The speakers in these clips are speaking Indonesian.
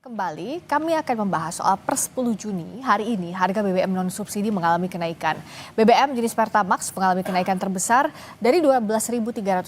Kembali, kami akan membahas soal per 10 Juni hari ini harga BBM non-subsidi mengalami kenaikan. BBM jenis Pertamax mengalami kenaikan terbesar dari Rp12.300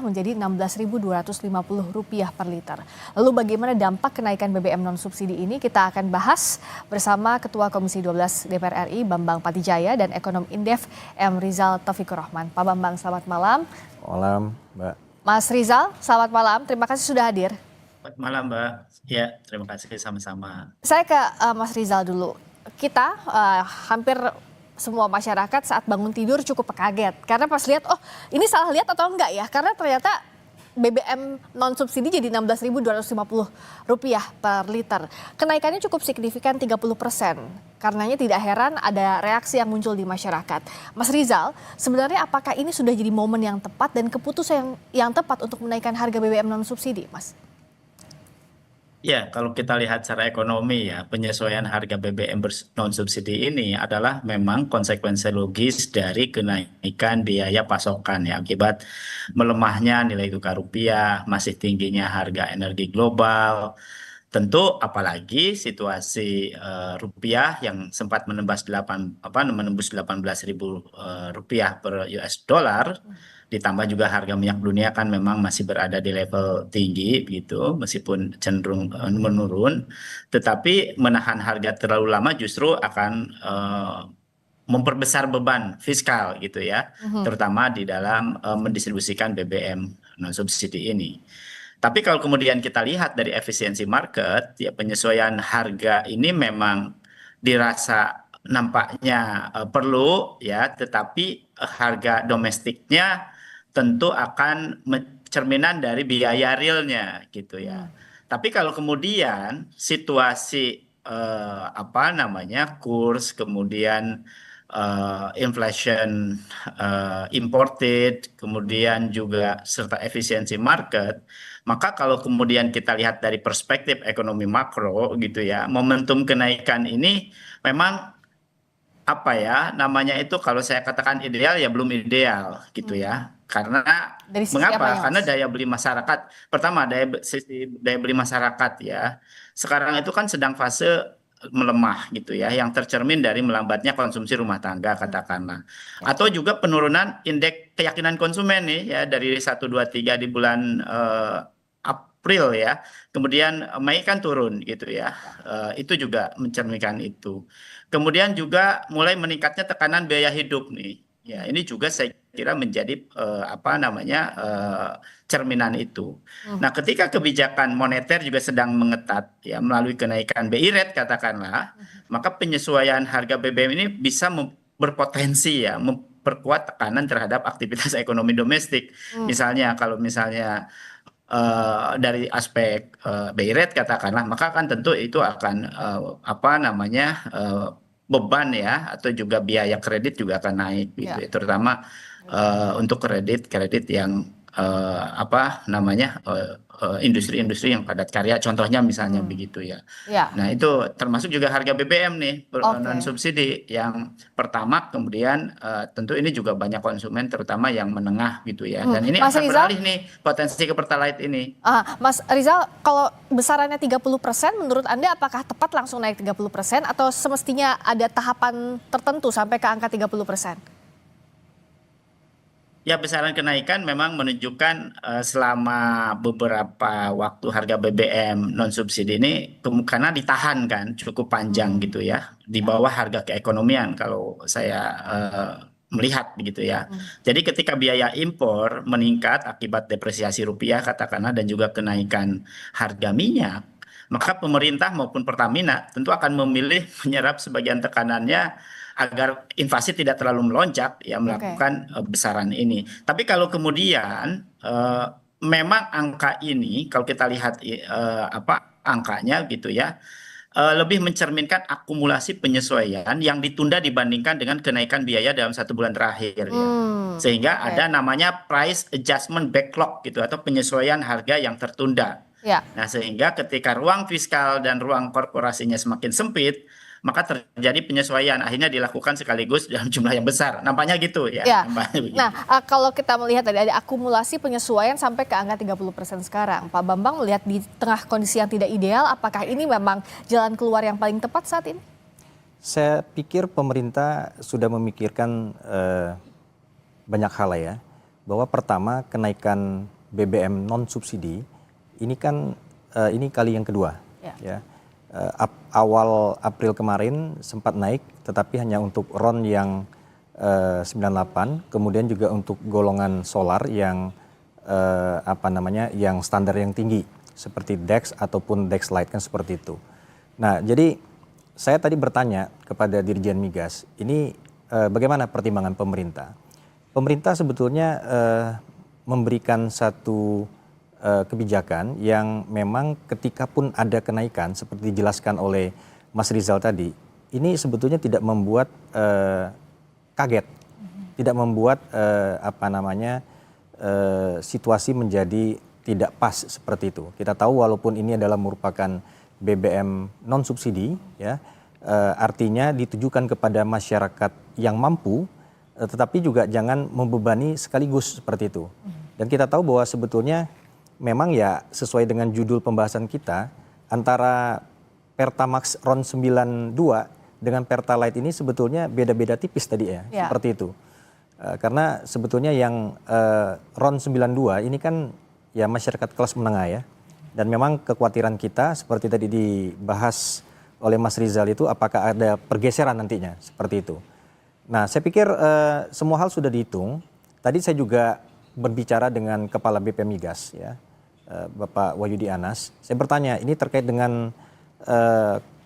menjadi Rp16.250 per liter. Lalu bagaimana dampak kenaikan BBM non-subsidi ini kita akan bahas bersama Ketua Komisi 12 DPR RI Bambang Patijaya dan Ekonom Indef M. Rizal Taufikur Rahman. Pak Bambang, selamat malam. Malam, Mbak. Mas Rizal, selamat malam. Terima kasih sudah hadir. Selamat malam, Mbak. Ya, terima kasih sama-sama. Saya ke Mas Rizal dulu. Kita hampir semua masyarakat saat bangun tidur cukup kaget. Karena pas lihat, oh ini salah lihat atau enggak ya? Karena ternyata BBM non-subsidi jadi Rp16.250 per liter. Kenaikannya cukup signifikan 30%. Karenanya tidak heran ada reaksi yang muncul di masyarakat. Mas Rizal, sebenarnya apakah ini sudah jadi momen yang tepat dan keputusan yang tepat untuk menaikkan harga BBM non-subsidi, Mas? Ya, kalau kita lihat secara ekonomi ya, penyesuaian harga BBM non-subsidi ini adalah memang konsekuensi logis dari kenaikan biaya pasokan ya, akibat melemahnya nilai tukar rupiah, masih tingginya harga energi global. Tentu apalagi situasi rupiah yang sempat menembus 18.000 rupiah per US dollar, ditambah juga harga minyak dunia kan memang masih berada di level tinggi gitu, meskipun cenderung menurun, tetapi menahan harga terlalu lama justru akan memperbesar beban fiskal gitu ya, terutama di dalam mendistribusikan BBM non subsidi ini. Tapi kalau kemudian kita lihat dari efisiensi market, ya penyesuaian harga ini memang dirasa nampaknya perlu ya, tetapi harga domestiknya tentu akan cerminan dari biaya realnya gitu ya. Tapi kalau kemudian situasi kurs kemudian inflation imported, kemudian juga serta efisiensi market, maka kalau kemudian kita lihat dari perspektif ekonomi makro gitu ya, momentum kenaikan ini memang kalau saya katakan ideal ya belum ideal gitu ya. Karena mengapa? Karena daya beli masyarakat, pertama sisi daya beli masyarakat ya, sekarang itu kan sedang fase melemah gitu ya, yang tercermin dari melambatnya konsumsi rumah tangga katakanlah, atau juga penurunan indeks keyakinan konsumen nih ya, dari 1, 2, 3 di bulan April ya, kemudian Mei kan turun gitu ya, itu juga mencerminkan itu. Kemudian juga mulai meningkatnya tekanan biaya hidup nih. Ya, ini juga saya kira menjadi cerminan itu. Nah, ketika kebijakan moneter juga sedang mengetat ya melalui kenaikan BI rate katakanlah, maka penyesuaian harga BBM ini bisa berpotensi ya memperkuat tekanan terhadap aktivitas ekonomi domestik. Misalnya kalau dari aspek BI rate katakanlah, maka kan tentu itu akan beban ya, atau juga biaya kredit juga akan naik gitu ya, terutama untuk kredit yang industri-industri yang padat karya, contohnya misalnya begitu ya. Nah itu termasuk juga harga BBM nih non subsidi yang pertama, kemudian tentu ini juga banyak konsumen terutama yang menengah gitu ya, dan ini akan beralih nih potensi ke Pertalite ini. Mas Rizal, kalau besarannya 30%, menurut Anda apakah tepat langsung naik 30% atau semestinya ada tahapan tertentu sampai ke angka 30%? Ya, besaran kenaikan memang menunjukkan selama beberapa waktu harga BBM non subsidi ini karena ditahan kan cukup panjang gitu ya, di bawah harga keekonomian kalau saya melihat begitu ya. Jadi ketika biaya impor meningkat akibat depresiasi rupiah katakanlah dan juga kenaikan harga minyak, maka pemerintah maupun Pertamina tentu akan memilih menyerap sebagian tekanannya agar inflasi tidak terlalu melonjak ya, melakukan besaran ini. Tapi kalau kemudian memang angka ini kalau kita lihat angkanya gitu ya, lebih mencerminkan akumulasi penyesuaian yang ditunda dibandingkan dengan kenaikan biaya dalam 1 bulan terakhir ya. Sehingga ada namanya price adjustment backlog gitu, atau penyesuaian harga yang tertunda. Nah, sehingga ketika ruang fiskal dan ruang korporasinya semakin sempit, maka terjadi penyesuaian. Akhirnya dilakukan sekaligus dalam jumlah yang besar. Nampaknya gitu ya. Ya. Nampaknya begitu. Nah, kalau kita melihat tadi ada akumulasi penyesuaian sampai ke angka 30% sekarang. Pak Bambang melihat di tengah kondisi yang tidak ideal, apakah ini memang jalan keluar yang paling tepat saat ini? Saya pikir pemerintah sudah memikirkan banyak hal ya. Bahwa pertama kenaikan BBM non subsidi ini kan ini kali yang kedua. Ya. Awal April kemarin sempat naik, tetapi hanya untuk RON yang 98, kemudian juga untuk golongan solar yang yang standar yang tinggi seperti DEX ataupun DEX Lite kan seperti itu. Nah, jadi saya tadi bertanya kepada Dirjen Migas, ini bagaimana pertimbangan pemerintah? Pemerintah sebetulnya memberikan satu kebijakan yang memang ketika pun ada kenaikan seperti dijelaskan oleh Mas Rizal tadi, ini sebetulnya tidak membuat kaget, tidak membuat situasi menjadi tidak pas seperti itu. Kita tahu walaupun ini adalah merupakan BBM non subsidi, ya, artinya ditujukan kepada masyarakat yang mampu, tetapi juga jangan membebani sekaligus seperti itu. Dan kita tahu bahwa sebetulnya memang ya sesuai dengan judul pembahasan kita, antara Pertamax RON 92 dengan Pertalite ini sebetulnya beda-beda tipis tadi ya, seperti itu. Karena sebetulnya yang RON 92 ini kan ya masyarakat kelas menengah ya. Dan memang kekhawatiran kita seperti tadi dibahas oleh Mas Rizal itu apakah ada pergeseran nantinya seperti itu. Nah, saya pikir semua hal sudah dihitung. Tadi saya juga berbicara dengan Kepala BP Migas ya, Bapak Wahyudi Anas. Saya bertanya, ini terkait dengan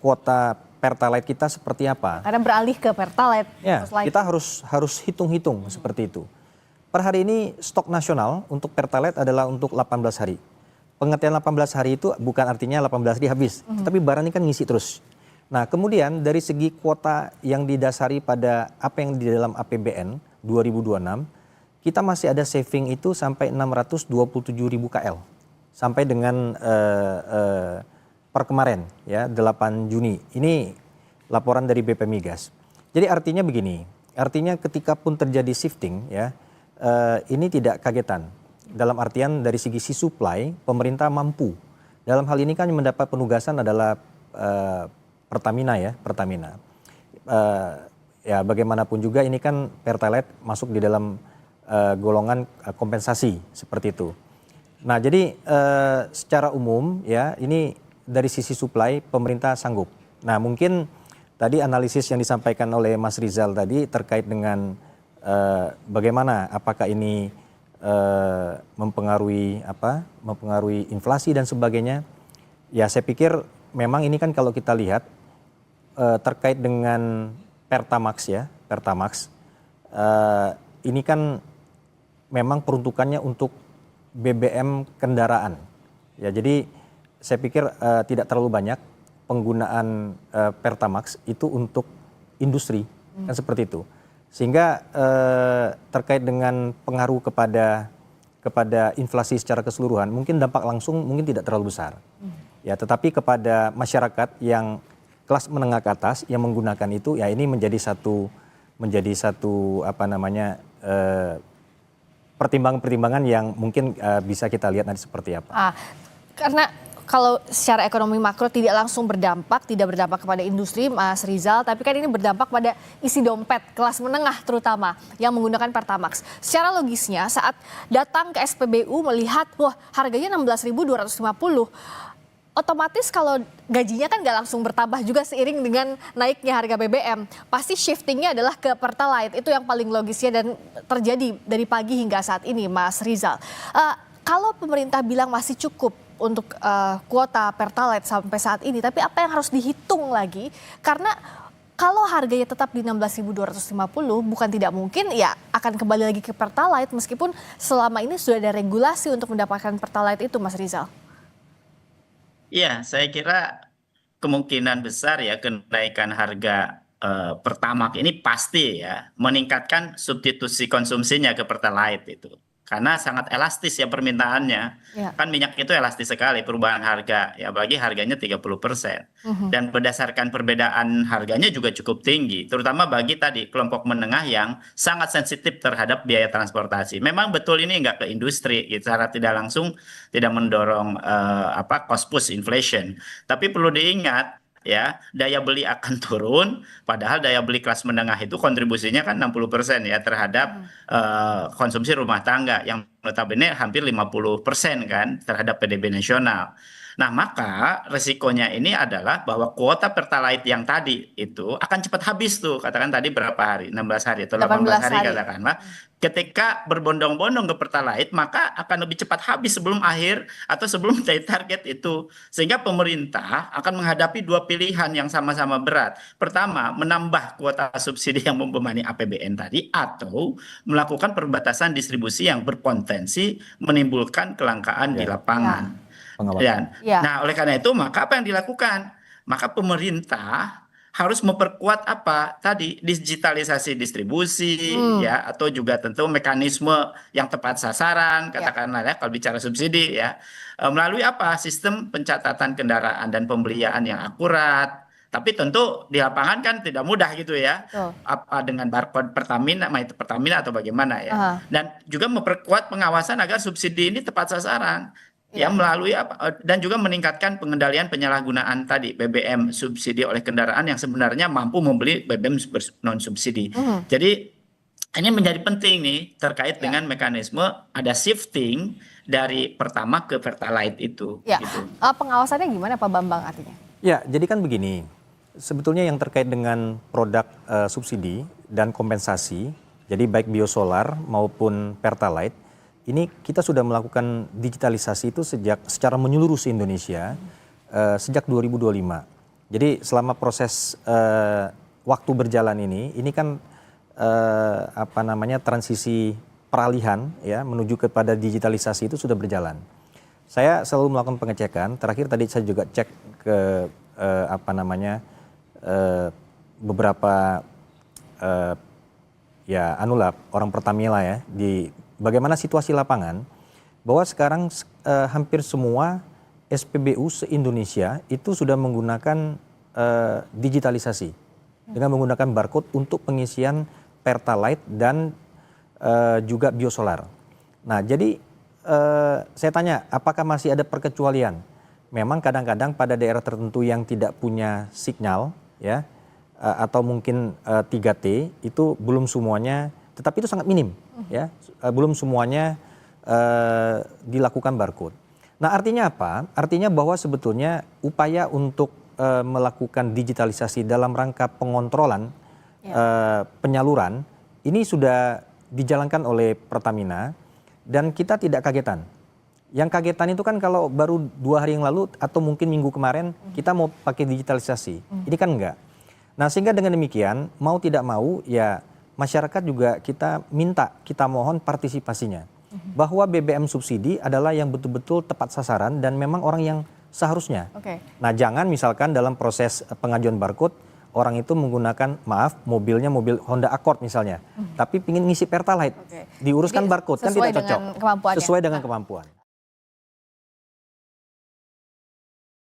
kuota Pertalite kita seperti apa? Karena beralih ke Pertalite. Ya, kita harus hitung-hitung seperti itu. Per hari ini stok nasional untuk Pertalite adalah untuk 18 hari. Pengertian 18 hari itu bukan artinya 18 hari habis, tapi barang ini kan ngisi terus. Nah, kemudian dari segi kuota yang didasari pada apa yang di dalam APBN 2026, kita masih ada saving itu sampai 627.000 KL. Sampai dengan per kemarin ya 8 Juni. Ini laporan dari BP Migas. Jadi artinya begini, artinya ketika pun terjadi shifting ya, ini tidak kagetan. Dalam artian dari segi si supply, pemerintah mampu. Dalam hal ini kan yang mendapat penugasan adalah Pertamina ya, Pertamina. Ya bagaimanapun juga ini kan Pertalite masuk di dalam golongan kompensasi seperti itu. Nah jadi secara umum ya ini dari sisi supply pemerintah sanggup. Nah mungkin tadi analisis yang disampaikan oleh Mas Rizal tadi terkait dengan bagaimana apakah ini mempengaruhi inflasi dan sebagainya. Ya saya pikir memang ini kan kalau kita lihat terkait dengan Pertamax ya, Pertamax ini kan memang peruntukannya untuk BBM kendaraan. Ya jadi saya pikir tidak terlalu banyak penggunaan Pertamax itu untuk industri kan seperti itu. Sehingga terkait dengan pengaruh kepada inflasi secara keseluruhan mungkin dampak langsung mungkin tidak terlalu besar. Ya, tetapi kepada masyarakat yang kelas menengah ke atas yang menggunakan itu ya ini menjadi satu pertimbangan-pertimbangan yang mungkin bisa kita lihat nanti seperti apa. Karena kalau secara ekonomi makro tidak langsung berdampak, tidak berdampak kepada industri, Mas Rizal, tapi kan ini berdampak pada isi dompet kelas menengah terutama yang menggunakan Pertamax. Secara logisnya saat datang ke SPBU melihat wah harganya 16.250, otomatis kalau gajinya kan nggak langsung bertambah juga seiring dengan naiknya harga BBM. Pasti shiftingnya adalah ke Pertalite, itu yang paling logisnya dan terjadi dari pagi hingga saat ini Mas Rizal. Kalau pemerintah bilang masih cukup untuk kuota Pertalite sampai saat ini, tapi apa yang harus dihitung lagi? Karena kalau harganya tetap di 16.250 bukan tidak mungkin ya akan kembali lagi ke Pertalite meskipun selama ini sudah ada regulasi untuk mendapatkan Pertalite itu Mas Rizal. Iya, saya kira kemungkinan besar ya kenaikan harga Pertamax ini pasti ya meningkatkan substitusi konsumsinya ke Pertalite itu. karena sangat elastis ya permintaannya. Ya. Kan minyak itu elastis sekali perubahan harga, ya bagi harganya 30%. Dan berdasarkan perbedaan harganya juga cukup tinggi, terutama bagi tadi kelompok menengah yang sangat sensitif terhadap biaya transportasi. Memang betul ini nggak ke industri, gitu, secara tidak langsung tidak mendorong cost push inflation. Tapi perlu diingat ya, daya beli akan turun, padahal daya beli kelas menengah itu kontribusinya kan 60% ya terhadap konsumsi rumah tangga yang notabene hampir 50% kan terhadap PDB nasional. Nah, maka resikonya ini adalah bahwa kuota Pertalite yang tadi itu akan cepat habis tuh. Katakan tadi berapa hari? 16 hari atau 18 hari katakanlah. Ketika berbondong-bondong ke Pertalite, maka akan lebih cepat habis sebelum akhir atau sebelum target itu. Sehingga pemerintah akan menghadapi dua pilihan yang sama-sama berat. Pertama, menambah kuota subsidi yang membebani APBN tadi, atau melakukan perbatasan distribusi yang berpotensi menimbulkan kelangkaan di lapangan. Nah, oleh karena itu, maka apa yang dilakukan? Maka pemerintah harus memperkuat apa tadi, digitalisasi distribusi ya, atau juga tentu mekanisme yang tepat sasaran, katakanlah ya kalau bicara subsidi ya, melalui apa, sistem pencatatan kendaraan dan pembelian yang akurat. Tapi tentu di lapangan kan tidak mudah gitu ya, apa dengan barcode Pertamina, itu Pertamina atau bagaimana ya. Dan juga memperkuat pengawasan agar subsidi ini tepat sasaran. Ya, melalui apa, dan juga meningkatkan pengendalian penyalahgunaan tadi BBM subsidi oleh kendaraan yang sebenarnya mampu membeli BBM non subsidi. Jadi ini menjadi penting nih terkait dengan mekanisme ada shifting dari Pertamax ke Pertalite itu. Ya. Gitu. Pengawasannya gimana Pak Bambang artinya? Ya, jadi kan begini, sebetulnya yang terkait dengan produk subsidi dan kompensasi, jadi baik biosolar maupun Pertalite, ini kita sudah melakukan digitalisasi itu secara menyeluruh se-Indonesia sejak 2025. Jadi selama proses waktu berjalan ini kan transisi peralihan ya menuju kepada digitalisasi itu sudah berjalan. Saya selalu melakukan pengecekan. Terakhir tadi saya juga cek ke beberapa orang Pertamina ya di bagaimana situasi lapangan, bahwa sekarang hampir semua SPBU se-Indonesia itu sudah menggunakan digitalisasi dengan menggunakan barcode untuk pengisian Pertalite dan juga biosolar. Nah, jadi saya tanya, apakah masih ada perkecualian? Memang kadang-kadang pada daerah tertentu yang tidak punya sinyal, ya, atau mungkin 3T itu belum semuanya. Tetapi itu sangat minim, ya, belum semuanya dilakukan barcode. Nah, artinya apa? Artinya bahwa sebetulnya upaya untuk melakukan digitalisasi dalam rangka pengontrolan penyaluran ini sudah dijalankan oleh Pertamina dan kita tidak kagetan. Yang kagetan itu kan kalau baru 2 hari yang lalu atau mungkin minggu kemarin kita mau pakai digitalisasi, ini kan enggak. Nah, sehingga dengan demikian mau tidak mau ya masyarakat juga kita mohon partisipasinya. Bahwa BBM subsidi adalah yang betul-betul tepat sasaran dan memang orang yang seharusnya. Nah, jangan misalkan dalam proses pengajuan barcode, orang itu menggunakan, mobilnya mobil Honda Accord misalnya. Tapi ingin ngisi Pertalite, diuruskan barcode, kan tidak cocok. Sesuai dengan kemampuan.